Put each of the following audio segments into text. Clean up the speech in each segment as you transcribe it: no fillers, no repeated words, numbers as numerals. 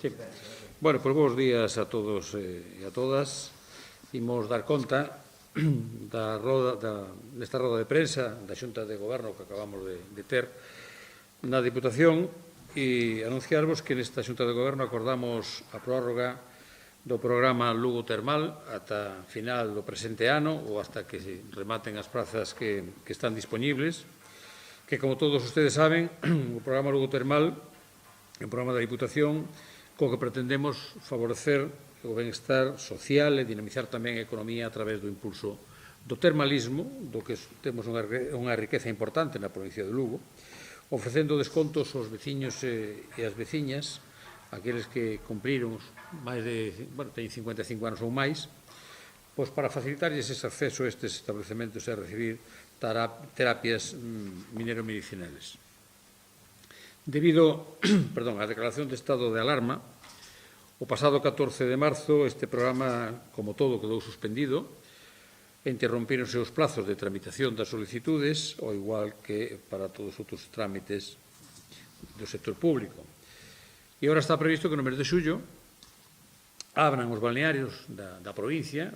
Sí. Bueno, pois bons días a todos e a todas. Imos dar conta desta roda de prensa da Xunta de Goberno que acabamos de ter na Diputación e anunciarvos que nesta Xunta de Goberno acordamos a prórroga do programa Lugo Termal ata final do presente ano ou hasta que se rematen as prazas que están disponibles, que, como todos ustedes saben, o programa Lugo Termal é un programa da Diputación co que pretendemos favorecer o benestar social e dinamizar tamén a economía a través do impulso do termalismo, do que temos unha riqueza importante na provincia de Lugo, ofrecendo descontos aos veciños e as veciñas, aqueles que cumpriron máis de, teñen 55 anos ou máis, pois para facilitarlles ese acceso a estes establecementos e a recibir terapias minero-medicinales. Debido á declaración de estado de alarma, o pasado 14 de marzo este programa, como todo, quedou suspendido e interrompíronse os plazos de tramitación das solicitudes, ao igual que para todos os outros trámites do sector público. E agora está previsto que no mes de xullo abran os balnearios da provincia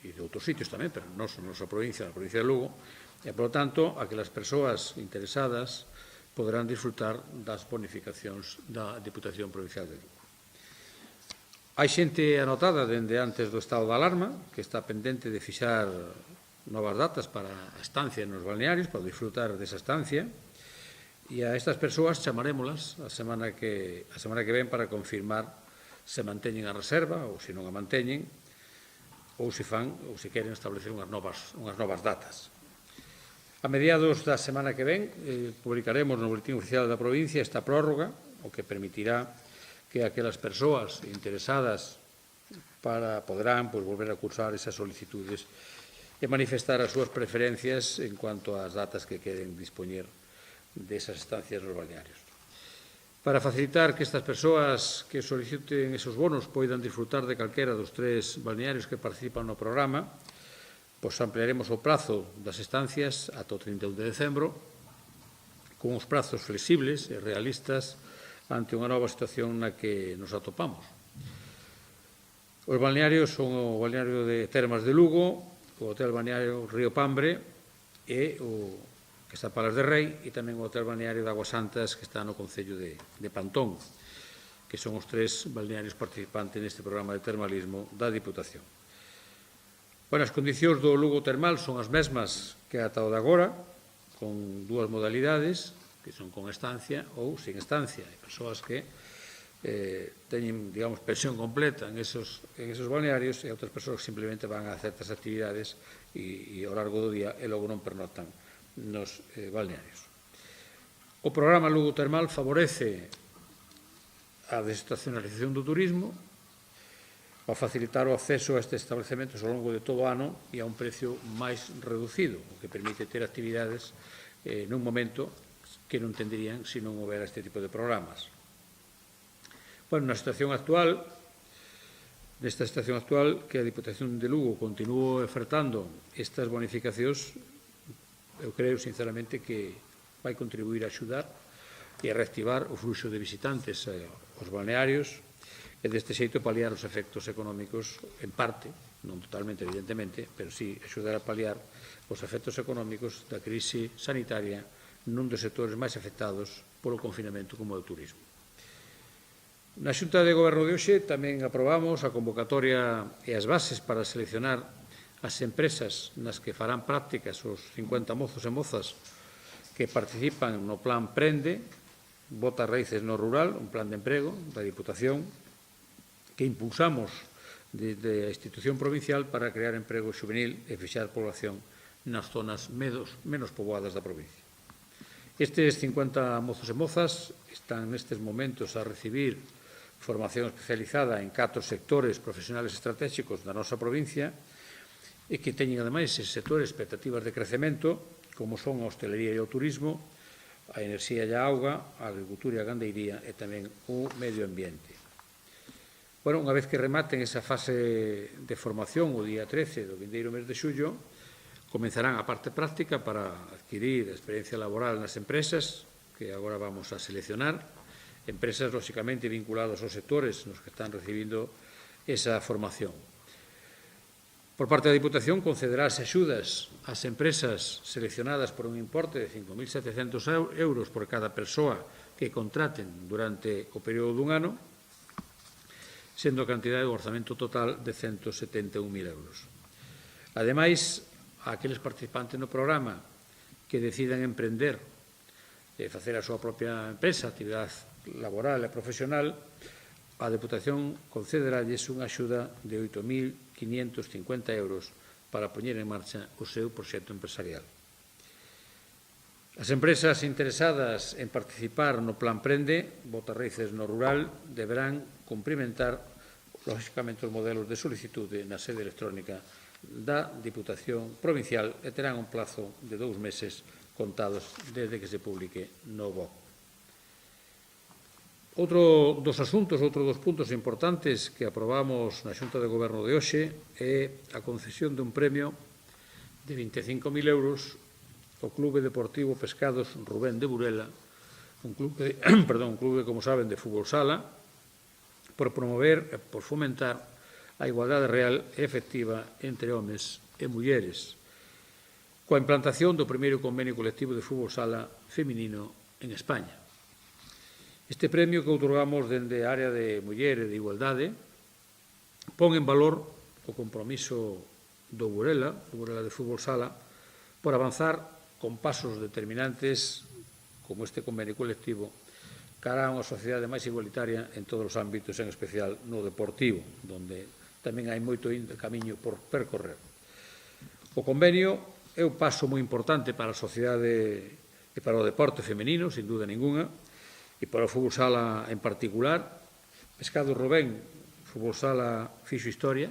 e de outros sitios tamén, pero non son nosa provincia, a provincia de Lugo, e, por tanto, aquelas persoas interesadas poderán disfrutar das bonificacións da Diputación Provincial de Lugo. Hai xente anotada dende antes do estado de alarma que está pendente de fixar novas datas para a estancia nos balnearios, para disfrutar desa estancia, e a estas persoas chamarémolas a semana que ven para confirmar se manteñen a reserva ou se non a manteñen ou se queren establecer unhas novas datas. A mediados da semana que ven publicaremos no Boletín Oficial da provincia esta prórroga, o que permitirá que aquelas persoas interesadas poderán volver a cursar esas solicitudes e manifestar as súas preferencias en cuanto ás datas que queren dispoñer desas estancias nos balnearios. Para facilitar que estas persoas que soliciten esos bonos poidan disfrutar de calquera dos 3 balnearios que participan no programa, pois ampliaremos o prazo das estancias ata o 31 de decembro, con os prazos flexibles e realistas ante unha nova situación na que nos atopamos. Os balnearios son o balneario de Termas de Lugo, o hotel balneario Río Pambre e o que está en Palas de Rei, e tamén o hotel balneario de Aguas Santas, que está no concello de Pantón, que son os 3 balnearios participantes neste programa de termalismo da Diputación. As condicións do Lugo Termal son as mesmas que ata o de agora, con 2 modalidades, que son con estancia ou sin estancia. Hai persoas que teñen, digamos, pensión completa en esos balnearios e outras persoas que simplemente van a certas actividades e ao largo do día e logo non pernotan nos balnearios. O programa Lugo Termal favorece a desestacionalización do turismo, ao facilitar o acceso a estes establecementos ao longo de todo o ano e a un precio máis reducido, o que permite ter actividades nun momento que non tendrían se non houbera este tipo de programas. Na situación actual, nesta situación actual, que a Diputación de Lugo continúe ofertando estas bonificacións, eu creo sinceramente que vai contribuir a axudar e a reactivar o fluxo de visitantes aos balnearios e deste xeito paliar os efectos económicos, en parte, non totalmente, evidentemente, pero sí axudar a paliar os efectos económicos da crise sanitaria nun dos sectores máis afectados polo confinamento como o turismo. Na Xunta de Goberno de hoxe tamén aprobamos a convocatoria e as bases para seleccionar as empresas nas que farán prácticas os 50 mozos e mozas que participan no Plan Prende, Bota Raíces no Rural, un plan de emprego da Diputación, que impulsamos desde a institución provincial para crear emprego juvenil e fixar población nas zonas menos poboadas da provincia. Estes 50 mozos e mozas están nestes momentos a recibir formación especializada en 4 sectores profesionales estratégicos da nosa provincia e que teñen, ademais, ese sectores expectativas de crecemento, como son a hostelería e o turismo, a enerxía e a auga, a agricultura e a gandeiría e tamén o medio ambiente. Unha vez que rematen esa fase de formación o día 13 do vindeiro mes de xullo, comenzarán a parte práctica para adquirir experiencia laboral nas empresas que agora vamos a seleccionar empresas, lógicamente, vinculadas aos sectores nos que están recibindo esa formación. Por parte da Diputación, concederase axudas ás empresas seleccionadas por un importe de 5.700 euros por cada persoa que contraten durante o período dun ano, sendo a cantidade do orzamento total de 171.000 euros. Ademais, a aqueles participantes no programa que decidan emprender e facer a súa propia empresa, actividade laboral e profesional, a Deputación concederalles unha axuda de 8.550 euros para poñer en marcha o seu proxecto empresarial. As empresas interesadas en participar no Plan Prende, Bota Raíces no Rural, deberán cumprimentar, lógicamente, os modelos de solicitude na sede electrónica da Diputación Provincial e terán un plazo de 2 meses contados desde que se publique no BOC. Outro dos asuntos, outro dos puntos importantes que aprobamos na Xunta de Goberno de hoxe é a concesión dun premio de 25.000 euros ao Clube Deportivo Pescados Rubén de Burela, un clube, como saben, de fútbol sala, por promover e por fomentar a igualdade real e efectiva entre homes e mulleres, coa implantación do primeiro convenio colectivo de fútbol sala feminino en España. Este premio que outorgamos dende a área de muller e de igualdade pon en valor o compromiso do Burela de fútbol sala, por avanzar con pasos determinantes como este convenio colectivo cara a unha sociedade máis igualitaria en todos os ámbitos, en especial no deportivo, onde tamén hai moito camiño por percorrer. O convenio é un paso moi importante para a sociedade e para o deporte femenino, sin dúda ninguna, e para o fútbol sala en particular. Pescado Rubén, fútbol sala, fixo historia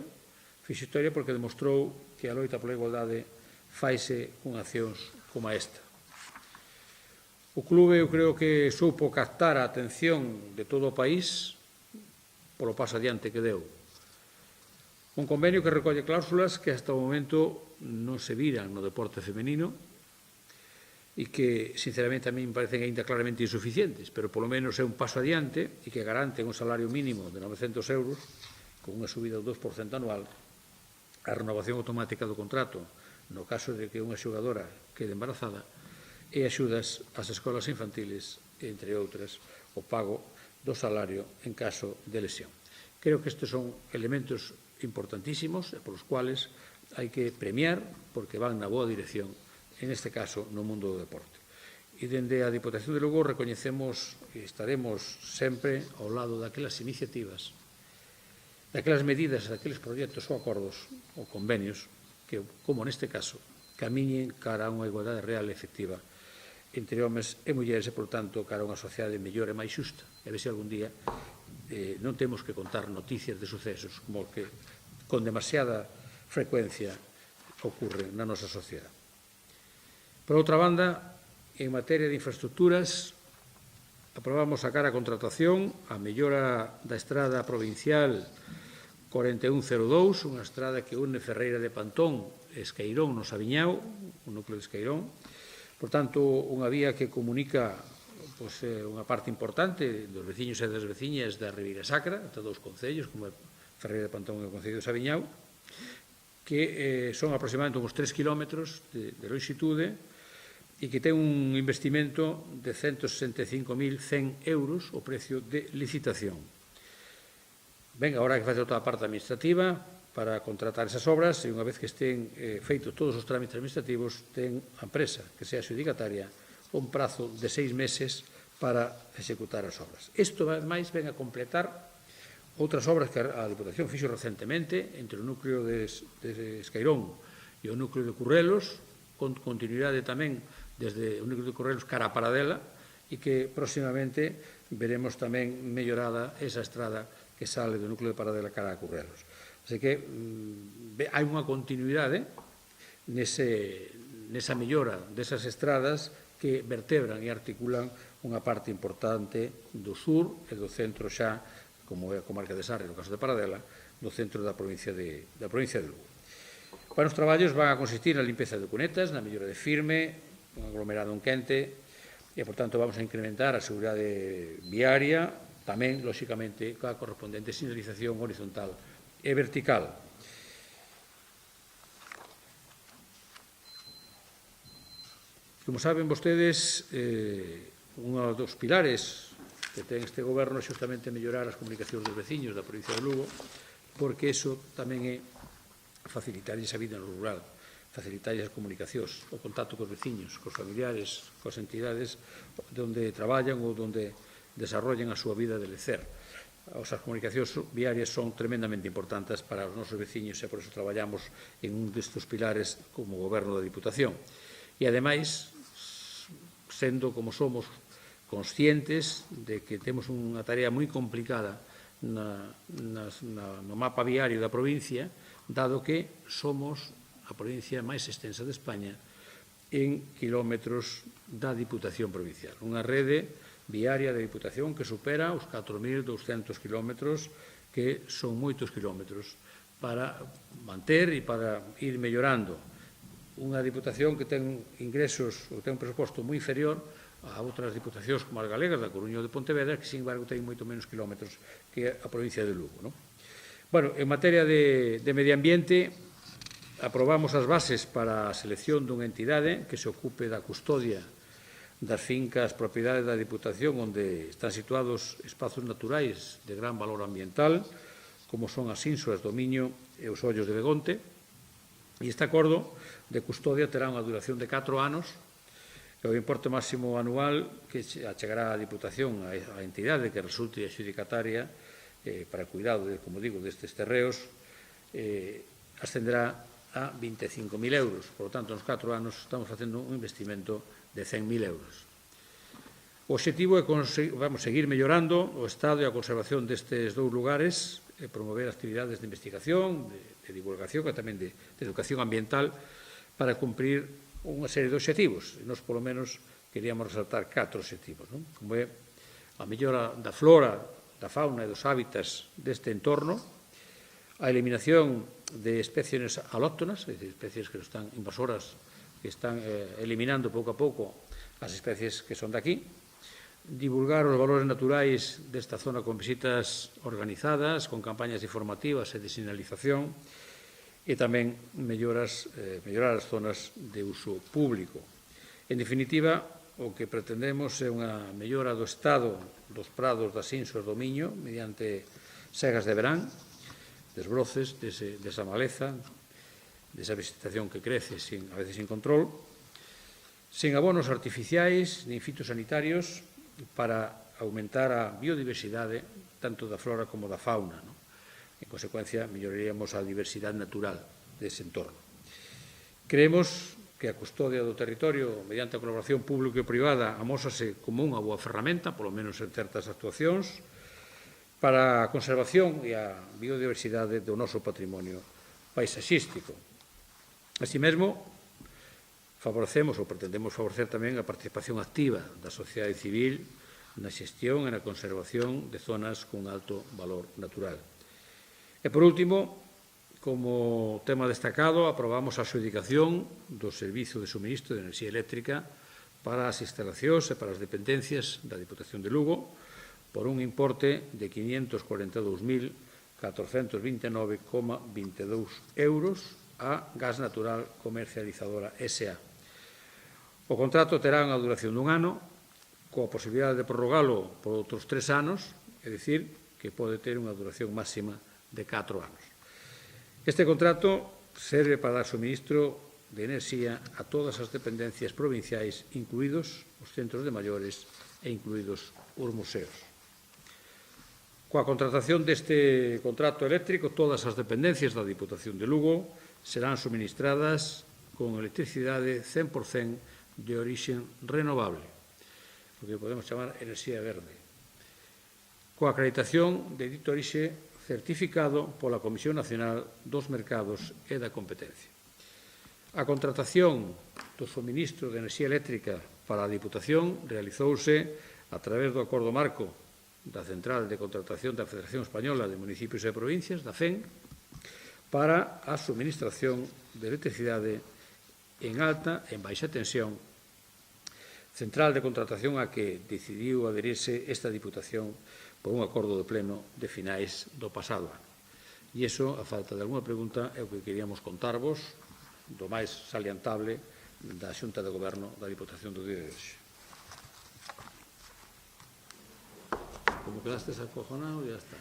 porque demostrou que a loita pola igualdade faise con accións como esta. O clube, eu creo que supo captar a atención de todo o país polo paso adiante que deu. Un convenio que recolle cláusulas que hasta o momento non se viran no deporte femenino e que, sinceramente, a mí me parecen ainda claramente insuficientes, pero polo menos é un paso adiante e que garanten un salario mínimo de 900 euros, con unha subida do 2% anual, a renovación automática do contrato no caso de que unha xogadora quede embarazada, e axudas ás escolas infantiles, entre outras, o pago do salario en caso de lesión. Creo que estes son elementos importantísimos e polos cuales hai que premiar porque van na boa dirección, en este caso, no mundo do deporte. E dende a Diputación de Lugo recoñecemos e estaremos sempre ao lado daquelas iniciativas, daquelas medidas, daqueles proxectos ou acordos ou convenios que, como neste caso, camiñen cara a unha igualdade real e efectiva entre homes e mulleres e, por tanto, cara a unha sociedade mellor e máis xusta. E a ver se algún día non temos que contar noticias de sucesos como que con demasiada frecuencia ocurre na nosa sociedade. Por outra banda, en materia de infraestructuras, aprobamos sacar a contratación a mellora da estrada provincial 4102, unha estrada que une Ferreira de Pantón e Esqueirón no Saviñao, o núcleo de Esqueirón. Por tanto, unha vía que comunica unha parte importante dos veciños e das veciñas da Ribeira Sacra, ata dous concellos, como é Ferreira de Pantón e o Concello de Saviñao, que son aproximadamente uns 3 kilómetros de longitude e que ten un investimento de 165.100 euros o precio de licitación. Ben, agora que facer toda a parte administrativa para contratar esas obras e unha vez que estén feitos todos os trámites administrativos, ten a empresa que sea adxudicataria un prazo de 6 meses para executar as obras. Isto, ademais, ven a completar outras obras que a Diputación fixo recentemente entre o núcleo de Esqueirón e o núcleo de Currelos, con continuidade tamén desde o núcleo de Currelos cara a Paradela, e que próximamente veremos tamén mellorada esa estrada que sale do núcleo de Paradela cara a Currelos. Así que hai unha continuidade nesa mellora desas estradas que vertebran e articulan unha parte importante do sur e do centro xa, como é a comarca de Sarre, no caso de Paradela, do centro da provincia de Lugo. Para os traballos van a consistir na limpeza de cunetas, na mellora de firme, un aglomerado en quente, e, por tanto, vamos a incrementar a seguridade viaria, tamén, lóxicamente, coa correspondente sinalización horizontal e vertical. Como saben vostedes, un dos pilares que ten este goberno é xustamente mellorar as comunicacións dos veciños da provincia de Lugo, porque iso tamén é facilitarlles a vida no rural, facilitarlles as comunicacións, o contacto cos veciños, cos familiares, coas entidades onde traballan ou onde desarrollan a súa vida de lecer. As comunicacións viarias son tremendamente importantes para os nosos veciños e por eso traballamos en un destes pilares como goberno da Diputación. E, ademais, sendo como somos conscientes de que temos unha tarea moi complicada no mapa viario da provincia, dado que somos a provincia máis extensa de España en kilómetros da Diputación Provincial. Unha rede viaria da Diputación que supera os 4.200 kilómetros, que son moitos kilómetros, para manter e para ir mellorando unha Diputación que ten ingresos ou ten un presuposto moi inferior a outras diputacións como as galegas da Coruña ou de Pontevedra, que, sin embargo, ten moito menos kilómetros que a provincia de Lugo. Bueno, en materia de medio ambiente, aprobamos as bases para a selección dunha entidade que se ocupe da custodia das fincas propiedades da Diputación onde están situados espazos naturais de gran valor ambiental, como son as Ínsulas do Miño e os Ollos de Begonte. E este acordo de custodia terá unha duración de 4 anos e o importe máximo anual que achegará a Diputación a entidade que resulte adxudicataria para cuidado, como digo, destes terreos, ascenderá a 25.000 euros. Por lo tanto, nos 4 anos estamos facendo un investimento de 100.000 euros. O objetivo é seguir mellorando o estado e a conservación destes dous lugares, promover actividades de investigación, de divulgación e tamén de educación ambiental para cumprir unha serie de obxectivos. E nós, polo menos, queríamos resaltar 4 obxectivos, como é a mellora da flora, da fauna e dos hábitats deste entorno, a eliminación de especies alóctonas, é dicir, especies que están invasoras, que están eliminando pouco a pouco as especies que son daqui, divulgar os valores naturais desta zona con visitas organizadas, con campañas informativas e de sinalización, e tamén mellorar as zonas de uso público. En definitiva, o que pretendemos é unha mellora do estado dos prados das Ínsulas do Miño mediante segas de verán, desbroces desa maleza, desa vegetación que crece a veces sin control, sen abonos artificiais nin fitosanitarios para aumentar a biodiversidade tanto da flora como da fauna. En consecuencia, melloraríamos a diversidade natural dese entorno. Creemos que a custodia do territorio mediante a colaboración público e privada amósase como unha boa ferramenta, polo menos en certas actuacións, para a conservación e a biodiversidade do noso patrimonio paisaxístico. Así mesmo, favorecemos ou pretendemos favorecer tamén a participación activa da sociedade civil na xestión e na conservación de zonas con alto valor natural. E, por último, como tema destacado, aprobamos a adxudicación do servizo de suministro de enerxía eléctrica para as instalacións e para as dependencias da Diputación de Lugo por un importe de 542.429,22 euros a Gas Natural Comercializadora S.A. O contrato terá unha duración dun ano, coa posibilidade de prorrogalo por outros 3 anos, é dicir, que pode ter unha duración máxima de 4 anos. Este contrato serve para dar suministro de enerxía a todas as dependencias provinciais, incluídos os centros de maiores e incluídos os museos. Coa contratación deste contrato eléctrico, todas as dependencias da Diputación de Lugo serán suministradas con electricidade 100% de orixe renovable, o que podemos chamar enerxía verde, coa acreditación de dito orixe certificado pola Comisión Nacional dos Mercados e da Competencia. A contratación do suministro de enerxía eléctrica para a Diputación realizouse a través do acordo marco da Central de Contratación da Federación Española de Municipios e Provincias, da FEN, para a suministración de electricidade en alta e en baixa tensión central de contratación a que decidiu aderirse esta Diputación por un acordo de pleno de finais do pasado ano. E iso, a falta de alguna pregunta, é o que queríamos contarvos do máis salientable da Xunta de Goberno da Diputación do día de hoxe. Como quedastes acojonado, ya está.